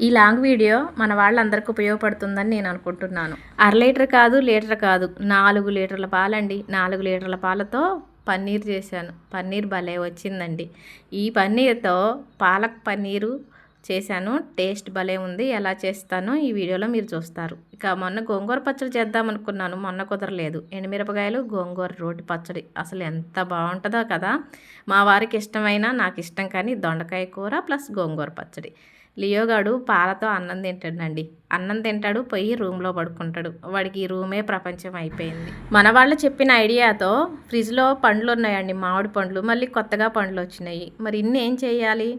ఈ long video మన వాళ్ళందరికీ ఉపయోగపడుతుందని నేను అనుకుంటున్నాను. లీటర్ కాదు, లీటర్ కాదు, 4 లీటర్ల పాలండి. 4 లీటర్ల పాలతో పన్నీర్ చేశాను. పన్నీర్ భలే వచ్చిందండి. ఈ పన్నీర్తో పాలక్ పన్నీరు చేశాను. టేస్ట్ భలే ఉంది. ఎలా చేస్తానో ఈ వీడియోలో మీరు చూస్తారు. ఇక మొన్న గోంగూర పచ్చడి చేద్దాం అనుకున్నాను, మొన్న కుదరలేదు. ఎండుమిరపకాయలు, గోంగూర రోటి పచ్చడి అసలు ఎంత బాగుంటుందో కదా. మా వారికి ఇష్టమైన, నాకు ఇష్టం కానీ దొండకాయ కూర ప్లస్ గోంగూర పచ్చడి. లియోగాడు పాలతో అన్నం తింటాడండి. అన్నం తింటాడు, పోయి రూమ్లో పడుకుంటాడు. వాడికి ఈ రూమే ప్రపంచం అయిపోయింది. మన వాళ్ళు చెప్పిన ఐడియాతో ఫ్రిడ్జ్లో పండ్లు ఉన్నాయండి, మామిడి పండ్లు. మళ్ళీ కొత్తగా పండ్లు వచ్చినాయి. మరి ఇన్ని ఏం చేయాలి?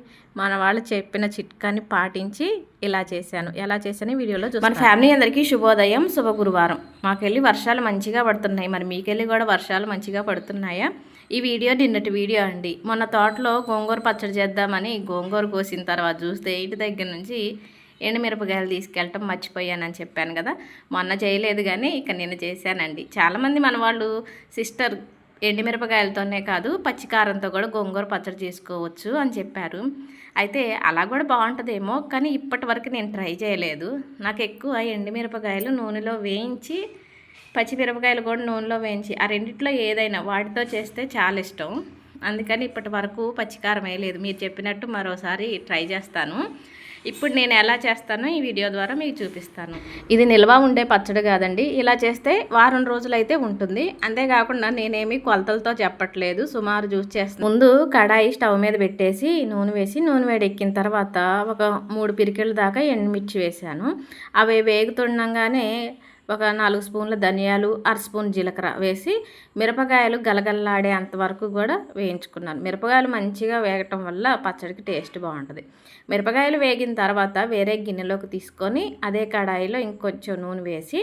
మన వాళ్ళు చెప్పిన చిట్కాని పాటించి ఇలా చేశాను. ఎలా చేశాను వీడియోలో చూస్తాను. మన ఫ్యామిలీ అందరికీ శుభోదయం, శుభ గురువారం. మాకెళ్ళి వర్షాలు మంచిగా పడుతున్నాయి. మరి మీకెళ్ళి కూడా వర్షాలు మంచిగా పడుతున్నాయా? ఈ వీడియో నిన్నటి వీడియో అండి. మొన్న తోటలో గోంగూర పచ్చడి చేద్దామని గోంగూర కోసిన తర్వాత చూస్తే ఇంటి దగ్గర నుంచి ఎండుమిరపకాయలు తీసుకెళ్ళటం మర్చిపోయానని చెప్పాను కదా. మొన్న చేయలేదు కానీ ఇక నిన్న చేశానండి. చాలామంది మన వాళ్ళు సిస్టర్ ఎండుమిరపకాయలతోనే కాదు పచ్చికారంతో కూడా గోంగూర పచ్చడి చేసుకోవచ్చు అని చెప్పారు. అయితే అలా కూడా బాగుంటుందేమో, కానీ ఇప్పటి వరకు నేను ట్రై చేయలేదు. నాకు ఎక్కువ ఎండుమిరపకాయలు నూనెలో వేయించి, పచ్చిమిరపకాయలు కూడా నూనెలో వేయించి, ఆ రెండిట్లో ఏదైనా వాటితో చేస్తే చాలా ఇష్టం. అందుకని ఇప్పటి వరకు పచ్చికారం వేయలేదు. మీరు చెప్పినట్టు మరోసారి ట్రై చేస్తాను. ఇప్పుడు నేను ఎలా చేస్తానో ఈ వీడియో ద్వారా మీకు చూపిస్తాను. ఇది నిల్వ ఉండే పచ్చడి కాదండి. ఇలా చేస్తే వారం రోజులైతే ఉంటుంది. అంతేకాకుండా నేనేమి కొలతలతో చెప్పట్లేదు, సుమారు చూసి చేస్తాను. ముందు కడాయి స్టవ్ మీద పెట్టేసి నూనె వేసి, నూనె వేడెక్కిన తర్వాత ఒక 3 పిరికెల దాకా ఎండుమిర్చి వేసాను. అవి వేగుతుండగానే ఒక 4 స్పూన్ల ధనియాలు, 1/2 స్పూన్ జీలకర్ర వేసి మిరపకాయలు గలగల్లాడే అంతవరకు కూడా వేయించుకున్నాను. మిరపకాయలు మంచిగా వేగటం వల్ల పచ్చడికి టేస్ట్ బాగుంటుంది. మిరపకాయలు వేగిన తర్వాత వేరే గిన్నెలోకి తీసుకొని అదే కడాయిలో ఇంకొంచెం నూనె వేసి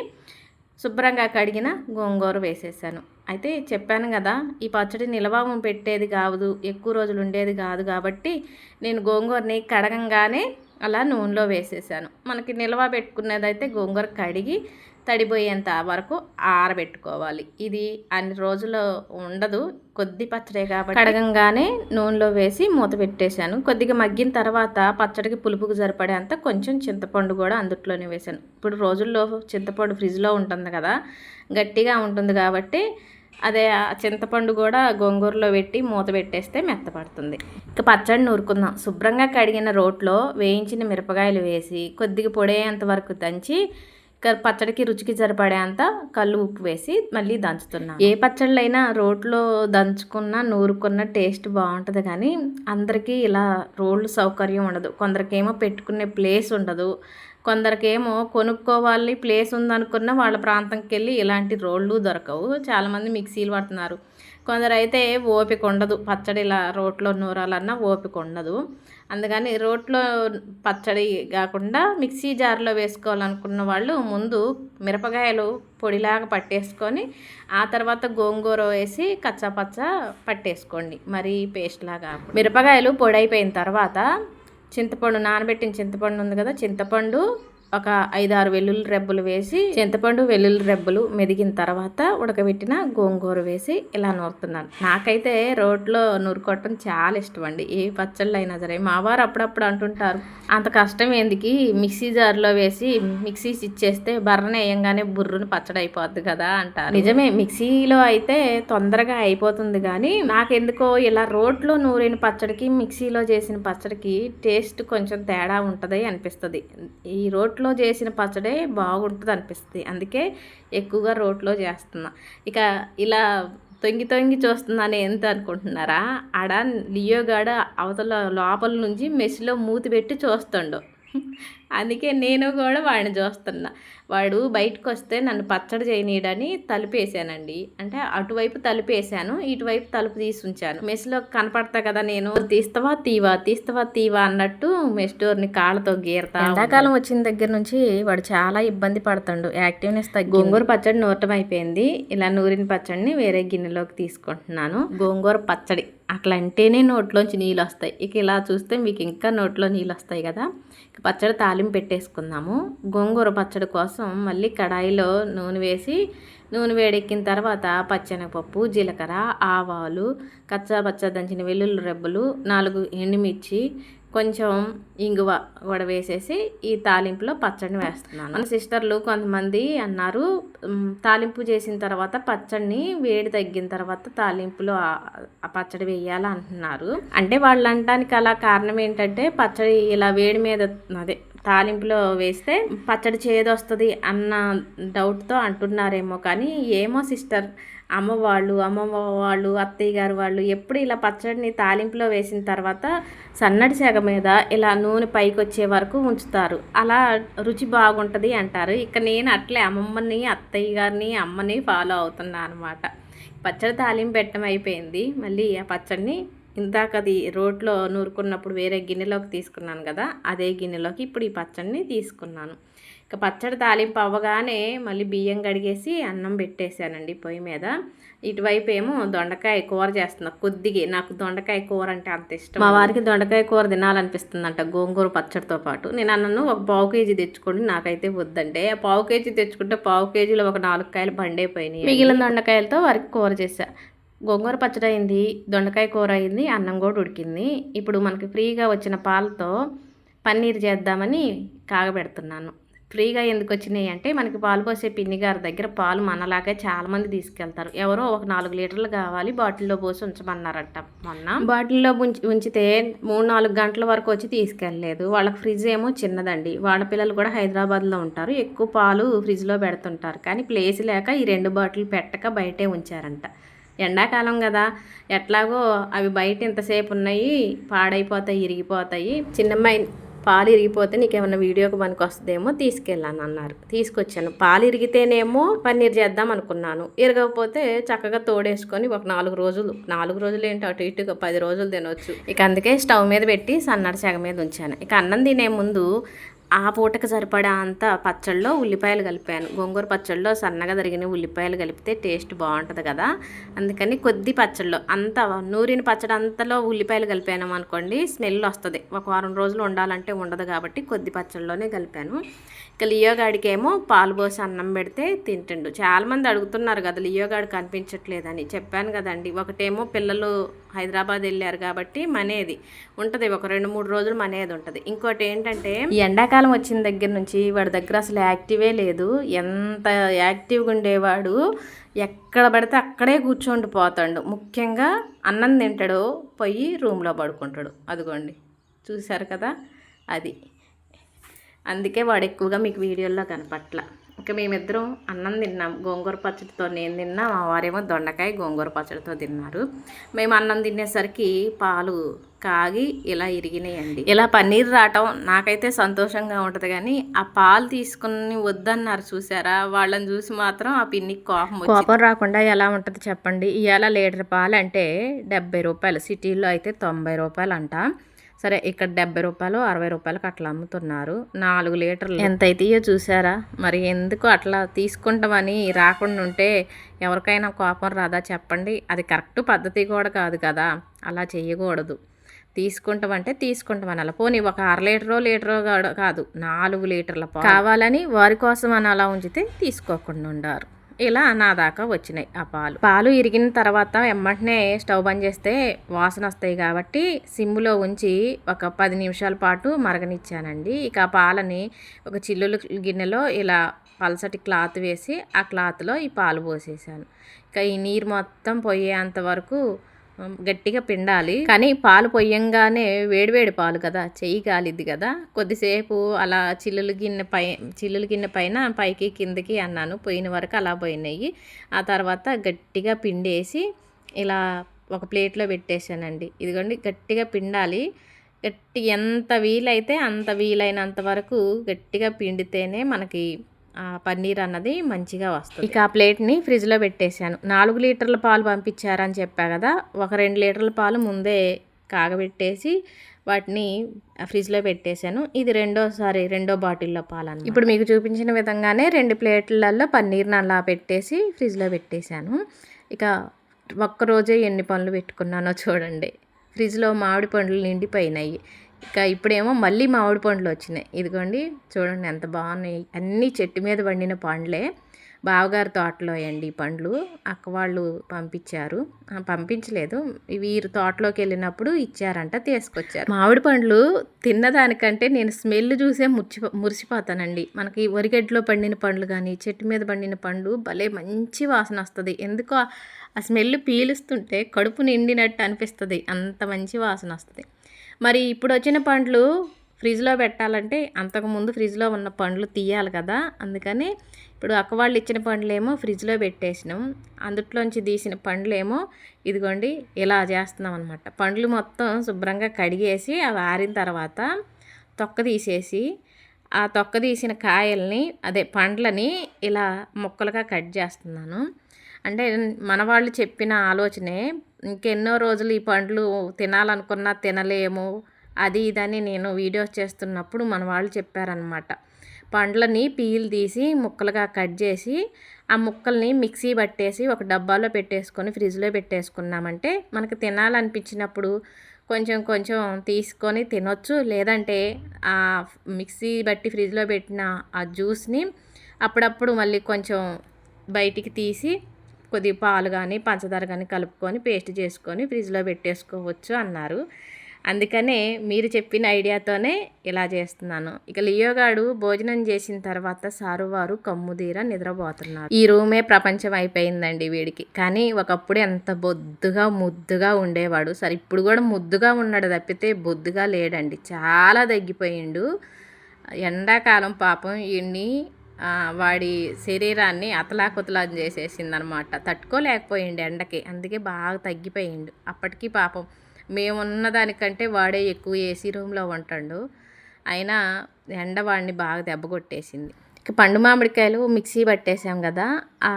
శుభ్రంగా కడిగిన గోంగూర వేసేసాను. అయితే చెప్పాను కదా, ఈ పచ్చడి నిల్వ పెట్టేది కాదు, ఎక్కువ రోజులు ఉండేది కాదు. కాబట్టి నేను గోంగూరని కడగంగానే అలా నూనెలో వేసేసాను. మనకి నిల్వ పెట్టుకునేదైతే గోంగూర కడిగి తడిపోయేంత వరకు ఆరబెట్టుకోవాలి. ఇది అన్ని రోజులు ఉండదు, కొద్ది పచ్చడే కాబట్టి కడగంగానే నూనెలో వేసి మూత పెట్టేశాను. కొద్దిగా మగ్గిన తర్వాత పచ్చడికి పులుపుకు సరిపడేంత కొంచెం చింతపండు కూడా అందుట్లోనే వేశాను. ఇప్పుడు రోజుల్లో చింతపండు ఫ్రిడ్జ్లో ఉంటుంది కదా, గట్టిగా ఉంటుంది కాబట్టి అదే చింతపండు కూడా గోంగూరలో పెట్టి మూత పెట్టేస్తే మెత్తపడుతుంది. ఇక పచ్చడి నూరుకుందాం. శుభ్రంగా కడిగిన రోట్లో వేయించిన మిరపకాయలు వేసి కొద్దిగా పొడేంత వరకు దంచి పచ్చడికి రుచికి సరిపడేంత కళ్ళు ఉప్పు వేసి మళ్ళీ దంచుతున్నాను. ఏ పచ్చళ్ళైనా రోట్లో దంచుకున్న నూరుకున్న టేస్ట్ బాగుంటుంది, కానీ అందరికీ ఇలా రోళ్ళు సౌకర్యం ఉండదు. కొందరికేమో పెట్టుకునే ప్లేస్ ఉండదు, కొందరికేమో కొనుక్కోవాలి ప్లేస్ ఉందనుకున్న వాళ్ళ ప్రాంతంకి వెళ్ళి ఇలాంటి రోళ్ళు దొరకవు. చాలామంది మిక్సీలు పడుతున్నారు. కొందరు అయితే ఓపిక ఉండదు, పచ్చడి ఇలా రోట్లో నూరాలన్నా ఓపిక ఉండదు. అందుకని రోట్లో పచ్చడి కాకుండా మిక్సీ జార్లో వేసుకోవాలనుకున్న వాళ్ళు ముందు మిరపకాయలు పొడిలాగా పట్టేసుకొని ఆ తర్వాత గోంగూర వేసి కచ్చాపచ్చ పట్టేసుకోండి, మరీ పేస్ట్ లాగా. మిరపకాయలు పొడి అయిపోయిన తర్వాత చింతపండు, నానబెట్టిన చింతపండు ఉంది కదా, చింతపండు ఒక 5-6 వెల్లుల్లి రెబ్బలు వేసి, చింతపండు వెల్లుల్లి రెబ్బలు మెదిగిన తర్వాత ఉడకబెట్టిన గోంగూర వేసి ఇలా నూరుతున్నాను. నాకైతే రోట్లో నూరుకోవటం చాలా ఇష్టం అండి, ఏ పచ్చళ్ళు అయినా సరే. మా వారు అప్పుడప్పుడు అంటుంటారు, అంత కష్టం ఎందుకు, మిక్సీ జార్లో వేసి మిక్సీ ఇచ్చేస్తే బర్రన వేయంగానే బుర్రుని పచ్చడి అయిపోద్ది కదా అంటారు. నిజమే, మిక్సీలో అయితే తొందరగా అయిపోతుంది, కానీ నాకెందుకో ఇలా రోట్లో నూరిన పచ్చడికి మిక్సీలో చేసిన పచ్చడికి టేస్ట్ కొంచెం తేడా ఉంటుంది అనిపిస్తుంది. ఈ రోట్లో చేసిన పచ్చడే బాగుంటుంది అనిపిస్తుంది, అందుకే ఎక్కువగా రోట్లో చేస్తున్నా. ఇక ఇలా తొంగి తొంగి చూస్తున్నాను ఎంత అనుకుంటున్నారా? ఆడ లియోగాడ అవతల లోపల నుంచి మెస్లో మూతి పెట్టి చూస్తుండు. అందుకే నేను కూడా వాడిని చూస్తున్నా. వాడు బయటకు వస్తే నన్ను పచ్చడి చేయనీయడని తలుపేసానండి. అంటే అటువైపు తలుపేసాను, ఇటువైపు తలుపు తీసి ఉంచాను. మెస్లో కనపడతా కదా నేను, తీస్తావా తీవా అన్నట్టు మెస్ డోర్ని కాళ్ళతో గీరతా. ఎండాకాలం వచ్చిన దగ్గర నుంచి వాడు చాలా ఇబ్బంది పడుతుండు, యాక్టివ్నెస్ తగ్గి. గోంగూర పచ్చడి నూరటం అయిపోయింది. ఇలా నూరిన పచ్చడిని వేరే గిన్నెలోకి తీసుకుంటున్నాను. గోంగూర పచ్చడి అట్లా అంటేనే నోట్లోంచి నీళ్ళు వస్తాయి. ఇక ఇలా చూస్తే మీకు ఇంకా నోట్లో నీళ్ళు వస్తాయి కదా. ఇక పచ్చడి తాలింపు పెట్టేసుకుందాము. గోంగూర పచ్చడి కోసం మళ్ళీ కడాయిలో నూనె వేసి, నూనె వేడెక్కిన తర్వాత పచ్చెనగపప్పు, జీలకర్ర, ఆవాలు, కచ్చా పచ్చా దంచిన వెల్లుల్లి రెబ్బలు, 4 ఎండుమిర్చి, కొంచెం ఇంగువ కూడా వేసేసి ఈ తాలింపులో పచ్చడిని వేస్తున్నాను. మన సిస్టర్లు కొంతమంది అన్నారు, తాలింపు చేసిన తర్వాత పచ్చడిని వేడి తగ్గిన తర్వాత తాలింపులో ఆ పచ్చడి వేయాలి అంటున్నారు. అంటే వాళ్ళు అనడానికి అలా కారణం ఏంటంటే పచ్చడి ఇలా వేడి మీద అదే తాలింపులో వేస్తే పచ్చడి చేదొస్తుంది అన్న డౌట్తో అంటున్నారేమో. కానీ ఏమో సిస్టర్, అమ్మమ్మ వాళ్ళు అత్తయ్య గారు వాళ్ళు ఎప్పుడు ఇలా పచ్చడిని తాలింపులో వేసిన తర్వాత సన్నటి సెగ మీద ఇలా నూనె పైకి వచ్చే వరకు ఉంచుతారు, అలా రుచి బాగుంటుంది అంటారు. ఇక నేను అట్లే అమ్మమ్మని అత్తయ్య గారిని అమ్మని ఫాలో అవుతున్నా అనమాట. పచ్చడి తాలింపు పెట్టడం అయిపోయింది. మళ్ళీ ఆ పచ్చడిని ఇందాక అది రోట్లో నూరుకున్నప్పుడు వేరే గిన్నెలోకి తీసుకున్నాను కదా, అదే గిన్నెలోకి ఇప్పుడు ఈ పచ్చడిని తీసుకున్నాను. ఇక పచ్చడి తాలింపు అవ్వగానే మళ్ళీ బియ్యం కడిగేసి అన్నం పెట్టేశానండి పొయ్యి మీద. ఇటువైపు ఏమో దొండకాయ కూర చేస్తున్నా. కొద్దిగా నాకు దొండకాయ కూర అంటే అంత ఇష్టం. మా వారికి దొండకాయ కూర తినాలనిపిస్తుందంట గోంగూర పచ్చడితో పాటు. నేను అన్నను ఒక పావు కేజీ తెచ్చుకోండి, నాకైతే వద్దంటే పావు కేజీ తెచ్చుకుంటే పావు కేజీలో ఒక 4 కాయలు బండైపోయినాయి. మిగిలిన దొండకాయలతో వారికి కూర చేశా. గోంగూర పచ్చడి అయింది, దొండకాయ కూర అయింది, అన్నం కూడా ఉడికింది. ఇప్పుడు మనకి ఫ్రీగా వచ్చిన పాలతో పన్నీర్ చేద్దామని కాగబెడుతున్నాను. ఫ్రీగా ఎందుకు వచ్చినాయి అంటే మనకి పాలు పోసే పిన్ని గారి దగ్గర పాలు మనలాగే చాలామంది తీసుకెళ్తారు. ఎవరో ఒక 4 లీటర్లు కావాలి, బాటిల్లో పోసి ఉంచమన్నారట. మొన్న బాటిల్లో ఉంచితే 3-4 గంటల వరకు వచ్చి తీసుకెళ్ళలేదు. వాళ్ళకి ఫ్రిడ్జ్ ఏమో చిన్నదండి. వాళ్ళ పిల్లలు కూడా హైదరాబాద్లో ఉంటారు, ఎక్కువ పాలు ఫ్రిడ్జ్లో పెడుతుంటారు. కానీ ప్లేస్ లేక ఈ 2 బాటిల్ పెట్టక బయటే ఉంచారంట. ఎండాకాలం కదా, ఎట్లాగో అవి బయట ఇంతసేపు ఉన్నాయి, పాడైపోతాయి, ఇరిగిపోతాయి. చిన్నమ్మాయి పాలు ఇరిగిపోతే నీకేమన్నా వీడియోకి పనికి వస్తుందేమో తీసుకెళ్ళాను అన్నారు. తీసుకొచ్చాను. పాలు ఇరిగితేనేమో పన్నీర్ చేద్దాం అనుకున్నాను, ఇరగకపోతే చక్కగా తోడేసుకొని ఒక 4 రోజులు ఏంటి అటు ఇటుగా 10 రోజులు తినవచ్చు. ఇక అందుకే స్టవ్ మీద పెట్టి సన్నటి సెగ మీద ఉంచాను. ఇక అన్నం తినే ముందు ఆ పూటకు సరిపడా అంత పచ్చళ్ళలో ఉల్లిపాయలు కలిపాను. గోంగూర పచ్చళ్ళలో సన్నగా తరిగిన ఉల్లిపాయలు కలిపితే టేస్ట్ బాగుంటుంది కదా, అందుకని కొద్ది పచ్చళ్ళలో అంత నూరిన పచ్చడి అంతలో ఉల్లిపాయలు కలిపాను అనుకోండి స్మెల్ వస్తుంది. ఒక వారం రోజులు ఉండాలంటే ఉండదు కాబట్టి కొద్ది పచ్చళ్ళలోనే కలిపాను. ఇక లియోగాడికి ఏమో పాలు పోసి అన్నం పెడితే తింటుండు. చాలామంది అడుగుతున్నారు కదా లియోగాడు కనిపించట్లేదని. చెప్పాను కదండి, ఒకటేమో పిల్లలు హైదరాబాద్ వెళ్ళారు కాబట్టి మనేది ఉంటుంది, ఒక 2-3 రోజులు మనేది ఉంటుంది. ఇంకోటి ఏంటంటే ఈ ఎండాకాలం వచ్చిన దగ్గర నుంచి వాడి దగ్గర అసలు యాక్టివే లేదు. ఎంత యాక్టివ్గా ఉండేవాడు, ఎక్కడ పడితే అక్కడే కూర్చోండి పోతాడు. ముఖ్యంగా అన్నం తింటాడు, పోయి రూమ్లో పడుకుంటాడు. అదిగోండి చూశారు కదా, అది అందుకే వాడు ఎక్కువగా మీకు వీడియోల్లో కనపట్ల. ఇక మేమిద్దరం అన్నం తిన్నాం, గోంగూర పచ్చడితో నేను తిన్నా, మా వారేమో దొండకాయ గోంగూర పచ్చడితో తిన్నారు. మేము అన్నం తినేసరికి పాలు కాగి ఇలా ఇరిగినాయండి. ఇలా పన్నీర్ రావటం నాకైతే సంతోషంగా ఉంటుంది. కానీ ఆ పాలు తీసుకుని వద్దన్నారు చూసారా, వాళ్ళని చూసి మాత్రం ఆ పిన్నికి కోపం రాకుండా ఎలా ఉంటుంది చెప్పండి. ఇవాళ లీటర్ పాలు అంటే 70 రూపాయలు, సిటీలో అయితే 90 రూపాయలు అంట. సరే ఇక్కడ 70 రూపాయలు 60 రూపాయలకు అట్లా అమ్ముతున్నారు. 4 లీటర్లు ఎంత అవుతాయో చూసారా. మరి ఎందుకు అట్లా తీసుకుంటామని రాకుండా ఉంటే ఎవరికైనా కోపం రాదా చెప్పండి. అది కరెక్ట్ పద్ధతి కూడా కాదు కదా, అలా చేయకూడదు. తీసుకుంటామంటే తీసుకుంటామని అలా, పోనీ ఒక 1/2 లీటరో కాదు 4 లీటర్ల పాలు కావాలని వారి కోసం అని అలా ఉంచితే తీసుకోకుండా ఉండారు. ఇలా నా దాకా వచ్చినాయి ఆ పాలు ఇరిగిన తర్వాత వెంటనే స్టవ్ బంద్ చేస్తే వాసన వస్తాయి కాబట్టి సిమ్లో ఉంచి ఒక 10 నిమిషాల పాటు మరగనిచ్చానండి. ఇక ఆ పాలని ఒక చిల్లుల గిన్నెలో ఇలా పలసటి క్లాత్ వేసి ఆ క్లాత్లో ఈ పాలు పోసేసాను. ఇక ఈ నీరు మొత్తం పోయేంత వరకు గట్టిగా పిండాలి. కానీ పాలు పొయ్యంగానే వేడివేడి పాలు కదా, చెయ్యి కాలిద్ది కదా. కొద్దిసేపు అలా చిల్లుల గిన్నె పైన పైకి కిందకి అన్నాను, పోయిన వరకు అలా పోయినాయి. ఆ తర్వాత గట్టిగా పిండేసి ఇలా ఒక ప్లేట్లో పెట్టేశానండి. ఇదిగోండి గట్టిగా పిండాలి. ఎంత వీలైతే అంత వీలైనంత వరకు గట్టిగా పిండితేనే మనకి పన్నీర్ అన్నది మంచిగా వస్తుంది. ఇక ఆ ప్లేట్ని ఫ్రిడ్జ్లో పెట్టేశాను. 4 లీటర్ల పాలు పంపించారని చెప్పా కదా, ఒక 2 లీటర్ల పాలు ముందే కాగబెట్టేసి వాటిని ఫ్రిడ్జ్లో పెట్టేశాను. ఇది రెండో బాటిల్లో పాలు. ఇప్పుడు మీకు చూపించిన విధంగానే 2 ప్లేట్లలో పన్నీర్ని అలా పెట్టేసి ఫ్రిడ్జ్లో పెట్టేశాను. ఇక ఒక్కరోజే ఎన్ని పండ్లు పెట్టుకున్నానో చూడండి. ఫ్రిడ్జ్లో మామిడి పండ్లు నిండిపోయినాయి. ఇక ఇప్పుడేమో మళ్ళీ మామిడి పండ్లు వచ్చినాయి. ఇదిగోండి చూడండి ఎంత బాగున్నాయి, అన్నీ చెట్టు మీద పండిన పండ్లే. బావగారి తోటలో అండి ఈ పండ్లు. అక్క వాళ్ళు పంపించారు. పంపించలేదు, వీరు తోటలోకి వెళ్ళినప్పుడు ఇచ్చారంట, తీసుకొచ్చారు. మామిడి పండ్లు తిన్నదానికంటే నేను స్మెల్ చూసే మురిసిపోతానండి. మనకి వరిగడ్డలో పండిన పండ్లు కానీ, చెట్టు మీద పండిన పండ్లు భలే మంచి వాసన వస్తుంది. ఎందుకో ఆ స్మెల్ పీలుస్తుంటే కడుపు నిండినట్టు అనిపిస్తుంది, అంత మంచి వాసన వస్తుంది. మరి ఇప్పుడు వచ్చిన పండ్లు ఫ్రిడ్జ్లో పెట్టాలంటే అంతకుముందు ఫ్రిడ్జ్లో ఉన్న పండ్లు తీయాలి కదా, అందుకని ఇప్పుడు అక్క వాళ్ళు ఇచ్చిన పండ్లేమో ఫ్రిడ్జ్లో పెట్టేసినాం. అందుట్లోంచి తీసిన పండ్లేమో ఇదిగోండి ఇలా చేస్తున్నాం అనమాట. పండ్లు మొత్తం శుభ్రంగా కడిగేసి అవి ఆరిన తర్వాత తొక్క తీసేసి ఆ తొక్క తీసిన కాయల్ని పండ్లని ఇలా ముక్కలుగా కట్ చేస్తున్నాను. అంటే మన వాళ్ళు చెప్పిన ఆలోచనే, ఇంకెన్నో రోజులు ఈ పండ్లు తినాలనుకున్నా తినలేము అది ఇదని నేను వీడియోస్ చేస్తున్నప్పుడు మన వాళ్ళు చెప్పారనమాట. పండ్లని పీల్ తీసి ముక్కలుగా కట్ చేసి ఆ ముక్కల్ని మిక్సీ పట్టేసి ఒక డబ్బాలో పెట్టేసుకొని ఫ్రిడ్జ్లో పెట్టేసుకున్నామంటే మనకు తినాలనిపించినప్పుడు కొంచెం కొంచెం తీసుకొని తినొచ్చు. లేదంటే ఆ మిక్సీ బట్టి ఫ్రిడ్జ్లో పెట్టిన ఆ జ్యూస్ని అప్పుడప్పుడు మళ్ళీ కొంచెం బయటికి తీసి కొద్దిగా పాలు కానీ పంచదార కానీ కలుపుకొని పేస్ట్ చేసుకొని ఫ్రిడ్జ్లో పెట్టేసుకోవచ్చు అన్నారు. అందుకనే మీరు చెప్పిన ఐడియాతోనే ఇలా చేస్తున్నాను. ఇక లియోగాడు భోజనం చేసిన తర్వాత సారువారు కమ్ముదీర నిద్రపోతున్నారు. ఈ రూమే ప్రపంచం అయిపోయిందండి వీడికి. కానీ ఒకప్పుడు ఎంత బొద్దుగా ముద్దుగా ఉండేవాడు. సరే ఇప్పుడు కూడా ముద్దుగా ఉన్నాడు తప్పితే బొద్దుగా లేడండి, చాలా తగ్గిపోయిండు. ఎండాకాలం పాపం ఇన్ని వాడి శరీరాన్ని అతలాకుతలా చేసేసిందనమాట. తట్టుకోలేకపోయిండు ఎండకి, అందుకే బాగా తగ్గిపోయిండు. అప్పటికి పాపం మేమున్న దానికంటే వాడే ఎక్కువ ఏసీ రూమ్లో ఉంటాడు. అయినా ఎండ వాడిని బాగా దెబ్బ కొట్టేసింది. ఇక పండు మామిడికాయలు మిక్సీ పట్టేసాం కదా, ఆ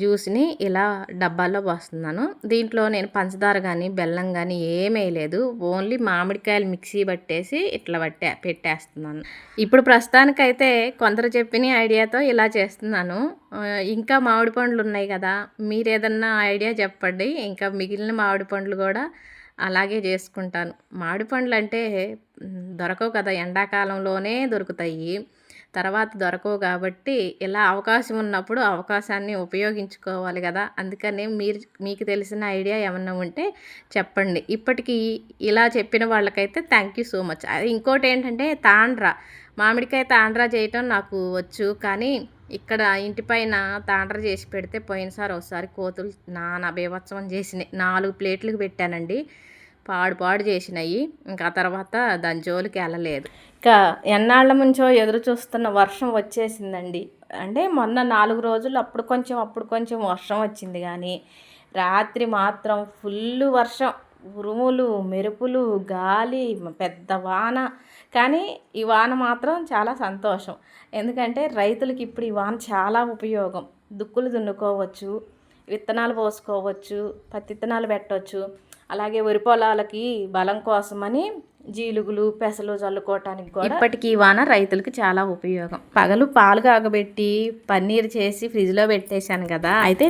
జ్యూస్ని ఇలా డబ్బాల్లో పోస్తున్నాను. దీంట్లో నేను పంచదార కానీ బెల్లం కానీ ఏమీ లేదు, ఓన్లీ మామిడికాయలు మిక్సీ పట్టేసి ఇట్లా పెట్టేస్తున్నాను. ఇప్పుడు ప్రస్తుతానికైతే కొందరు చెప్పిన ఐడియాతో ఇలా చేస్తున్నాను. ఇంకా మామిడి పండ్లు ఉన్నాయి కదా, మీరు ఏదన్నా ఐడియా చెప్పండి. ఇంకా మిగిలిన మామిడి పండ్లు కూడా అలాగే చేసుకుంటాను. మామిడి పండ్లు అంటే దొరకవు కదా, ఎండాకాలంలోనే దొరుకుతాయి, తర్వాత దొరకవు. కాబట్టి ఇలా అవకాశం ఉన్నప్పుడు అవకాశాన్ని ఉపయోగించుకోవాలి కదా. అందుకనే మీకు తెలిసిన ఐడియా ఏమన్నా ఉంటే చెప్పండి. ఇప్పటికీ ఇలా చెప్పిన వాళ్ళకైతే థ్యాంక్ యూ సో మచ్. ఇంకోటి ఏంటంటే తాండ్రా, మామిడికాయ తాండ్రా చేయటం నాకు వచ్చు. కానీ ఇక్కడ ఇంటి పైన తాండ్రా చేసి పెడితే పోయినసారి ఒకసారి కోతులు నానా బీభత్సవం చేసినాయి. 4 ప్లేట్లకు పెట్టానండి, పాడు చేసినాయి. ఇంకా తర్వాత దాని జోలికి వెళ్ళలేదు. ఇక ఎన్నాళ్ళ నుంచో ఎదురు చూస్తున్న వర్షం వచ్చేసిందండి. అంటే మొన్న 4 రోజులు అప్పుడు కొంచెం వర్షం వచ్చింది. కానీ రాత్రి మాత్రం ఫుల్ వర్షం, ఉరుములు మెరుపులు గాలి పెద్ద వాన. కానీ ఈ వాన మాత్రం చాలా సంతోషం. ఎందుకంటే రైతులకి ఇప్పుడు ఈ వాన చాలా ఉపయోగం. దుక్కులు దున్నుకోవచ్చు, విత్తనాలు పోసుకోవచ్చు, పత్తి విత్తనాలు పెట్టవచ్చు. అలాగే వరి పొలాలకి బలం కోసమని జీలుగులు పెసలు చల్లుకోవటానికి కూడా ఇప్పటికీ వాన రైతులకి చాలా ఉపయోగం. పగలు పాలు కాగబెట్టి పన్నీర్ చేసి ఫ్రిడ్జ్లో పెట్టేశాను కదా. అయితే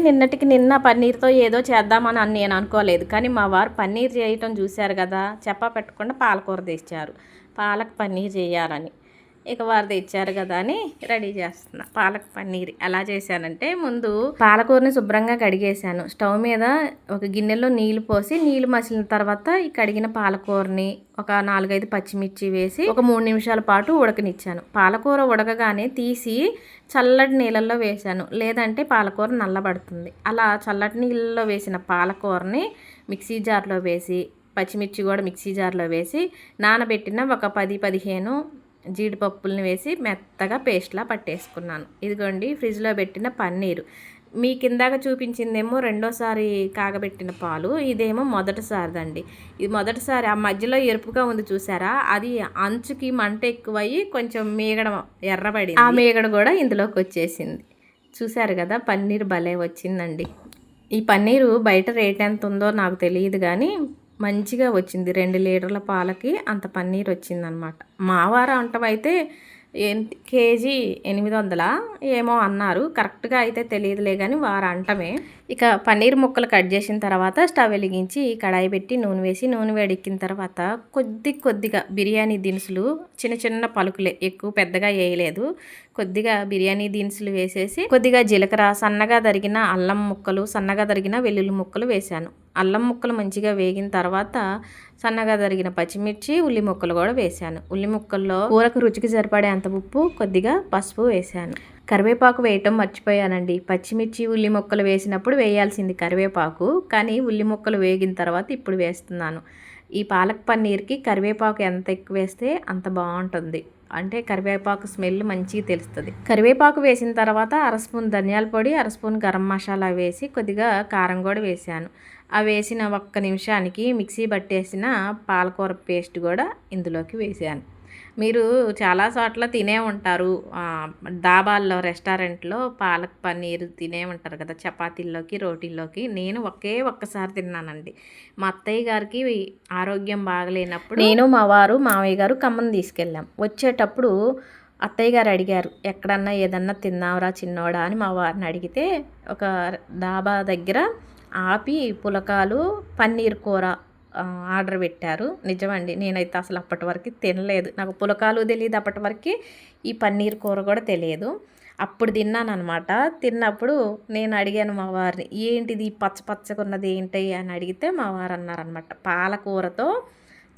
నిన్న పన్నీర్తో ఏదో చేద్దామని నేను అనుకోలేదు. కానీ మా వారు పన్నీర్ చేయటం చూశారు కదా, చెప్పా పెట్టకుండా పాలకూర తెచ్చారు. పాలక్ పన్నీర్ చేయాలని ఇక వారు తెచ్చారు కదా అని రెడీ చేస్తున్నా. పాలక్ పన్నీర్ ఎలా చేశానంటే, ముందు పాలకూరని శుభ్రంగా కడిగేశాను. స్టవ్ మీద ఒక గిన్నెలో నీళ్లు పోసి, నీళ్లు మసిలిన తర్వాత ఈ కడిగిన పాలకూరని ఒక 4-5 పచ్చిమిర్చి వేసి ఒక 3 నిమిషాల పాటు ఉడకనిచ్చాను. పాలకూర ఉడకగానే తీసి చల్లటి నీళ్ళల్లో వేశాను, లేదంటే పాలకూర నల్లబడుతుంది. అలా చల్లటి నీళ్ళలో వేసిన పాలకూరని మిక్సీ జార్లో వేసి, పచ్చిమిర్చి కూడా మిక్సీ జార్లో వేసి నానబెట్టిన ఒక 10-15 జీడిపప్పుల్ని వేసి మెత్తగా పేస్ట్లా పట్టేసుకున్నాను. ఇదిగోండి ఫ్రిడ్జ్లో పెట్టిన పన్నీరు. మీ కిందాక చూపించిందేమో రెండోసారి కాగబెట్టిన పాలు, ఇదేమో మొదటిసారిదండి. ఇది మొదటిసారి. ఆ మధ్యలో ఎరుపుగా ఉంది చూసారా, అది అంచుకి మంట ఎక్కువయ్యి కొంచెం మీగడ ఎర్రబడింది. ఆ మీగడ కూడా ఇందులోకి వచ్చేసింది. చూసారు కదా, పన్నీర్ భలే వచ్చిందండి. ఈ పన్నీరు బయట రేట్ ఎంత ఉందో నాకు తెలియదు, కానీ మంచిగా వచ్చింది. 2 లీటర్ల పాలకి అంత పన్నీర్ వచ్చిందనమాట. మా వారు అంటమైతే కేజీ 800 ఏమో అన్నారు, కరెక్ట్గా అయితే తెలియదులే, కానీ వారు అంటమే. ఇక పన్నీర్ ముక్కలు కట్ చేసిన తర్వాత స్టవ్ వెలిగించి కడాయి పెట్టి నూనె వేసి నూనె వేడెక్కిన తర్వాత కొద్దిగా బిర్యానీ దినుసులు చిన్న చిన్న పలుకులే, ఎక్కువ పెద్దగా వేయలేదు, కొద్దిగా బిర్యానీ దినుసులు వేసేసి కొద్దిగా జీలకర్ర, సన్నగా తరిగిన అల్లం ముక్కలు, సన్నగా తరిగిన వెల్లుల్లి ముక్కలు వేశాను. అల్లం ముక్కలు మంచిగా వేగిన తర్వాత సన్నగా తరిగిన పచ్చిమిర్చి, ఉల్లి ముక్కలు కూడా వేశాను. ఉల్లి ముక్కల్లో కూరకు రుచికి సరిపడే అంత ఉప్పు, కొద్దిగా పసుపు వేశాను. కరివేపాకు వేయటం మర్చిపోయానండి. పచ్చిమిర్చి, ఉల్లి ముక్కలు వేసినప్పుడు వేయాల్సింది కరివేపాకు, కానీ ఉల్లి ముక్కలు వేగిన తర్వాత ఇప్పుడు వేస్తున్నాను. ఈ పాలక్ పన్నీర్కి కరివేపాకు ఎంత ఎక్కువ వేస్తే అంత బాగుంటుంది, అంటే కరివేపాకు స్మెల్ మంచిగా తెలుస్తుంది. కరివేపాకు వేసిన తర్వాత అర స్పూన్ ధనియాల పొడి, అర స్పూన్ గరం మసాలా వేసి కొద్దిగా కారం కూడా వేసాను. ఆ వేసిన ఒక్క నిమిషానికి మిక్సీ పట్టేసిన పాలకూర పేస్ట్ కూడా ఇందులోకి వేసాను. మీరు చాలా చోట్ల తినే ఉంటారు, డాబాల్లో, రెస్టారెంట్లో పాలక్ పన్నీర్ తినే ఉంటారు కదా చపాతీల్లోకి, రోటీల్లోకి. నేను ఒక్కసారి తిన్నానండి. మా అత్తయ్య గారికి ఆరోగ్యం బాగలేనప్పుడు నేను, మా వారు, మావయ్య గారు ఖమ్మం తీసుకెళ్ళాం. వచ్చేటప్పుడు అత్తయ్య గారు అడిగారు, ఎక్కడన్నా ఏదన్నా తిన్నావురా చిన్నోడా అని మా వారిని అడిగితే, ఒక డాబా దగ్గర ఆపి పులకాలు, పన్నీర్ కూర ఆర్డర్ పెట్టారు. నిజమండి, నేనైతే అసలు అప్పటి వరకు తినలేదు. నాకు పులకాలు తెలియదు, అప్పటి వరకు ఈ పన్నీర్ కూర కూడా తెలియదు. అప్పుడు తిన్నాను అనమాట. తిన్నప్పుడు నేను అడిగాను మా వారిని, ఏంటిది పచ్చపచ్చకున్నది ఏంటి అని అడిగితే మా వారు అన్నారనమాట, పాలకూరతో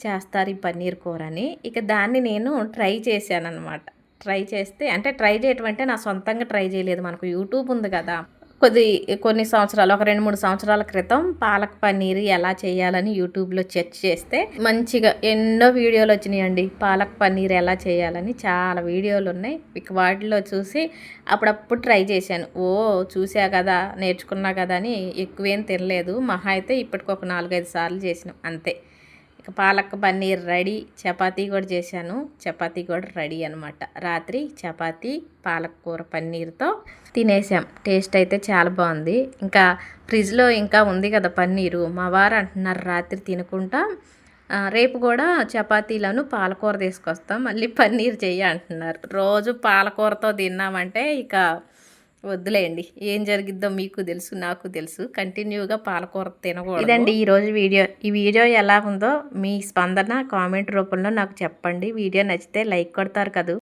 చేస్తారు ఈ పన్నీర్ కూర అని. ఇక దాన్ని నేను ట్రై చేశాను అనమాట. ట్రై చేస్తే, అంటే ట్రై చేయటం అంటే నా సొంతంగా ట్రై చేయలేదు, మనకు యూట్యూబ్ ఉంది కదా. కొన్ని సంవత్సరాలు, ఒక 2-3 సంవత్సరాల క్రితం పాలక్ పన్నీర్ ఎలా చేయాలని యూట్యూబ్లో సెర్చ్ చేస్తే మంచిగా ఎన్నో వీడియోలు వచ్చినాయండి. పాలక్ పన్నీర్ ఎలా చేయాలని చాలా వీడియోలు ఉన్నాయి. ఇక వాటిలో చూసి అప్పుడప్పుడు ట్రై చేశాను. చూసా కదా, నేర్చుకున్నా కదా అని ఎక్కువేం తినలేదు. మహా అయితే ఇప్పటికి ఒక 4-5 సార్లు చేసినాం అంతే. ఇక పాలక్ పన్నీర్ రెడీ. చపాతీ కూడా చేశాను, చపాతీ కూడా రెడీ అనమాట. రాత్రి చపాతీ పాలక్ కూర పన్నీర్తో తినేసాం. టేస్ట్ అయితే చాలా బాగుంది. ఇంకా ఫ్రిడ్జ్లో ఇంకా ఉంది కదా పన్నీరు. మా వారు అంటున్నారు రాత్రి తినకుండా రేపు కూడా చపాతీలను పాలకూర తీసుకొస్తాం, మళ్ళీ పన్నీర్ చెయ్యి అంటున్నారు. రోజు పాలకూరతో తిన్నామంటే ఇక వద్దులేండి, ఏం జరిగిద్దో మీకు తెలుసు, నాకు తెలుసు. కంటిన్యూగా పాలకూర తినకూడదు. ఇదండి ఈరోజు వీడియో. ఈ వీడియో ఎలా ఉందో మీ స్పందన కామెంట్ రూపంలో నాకు చెప్పండి. వీడియో నచ్చితే లైక్ కొడతారు కదా.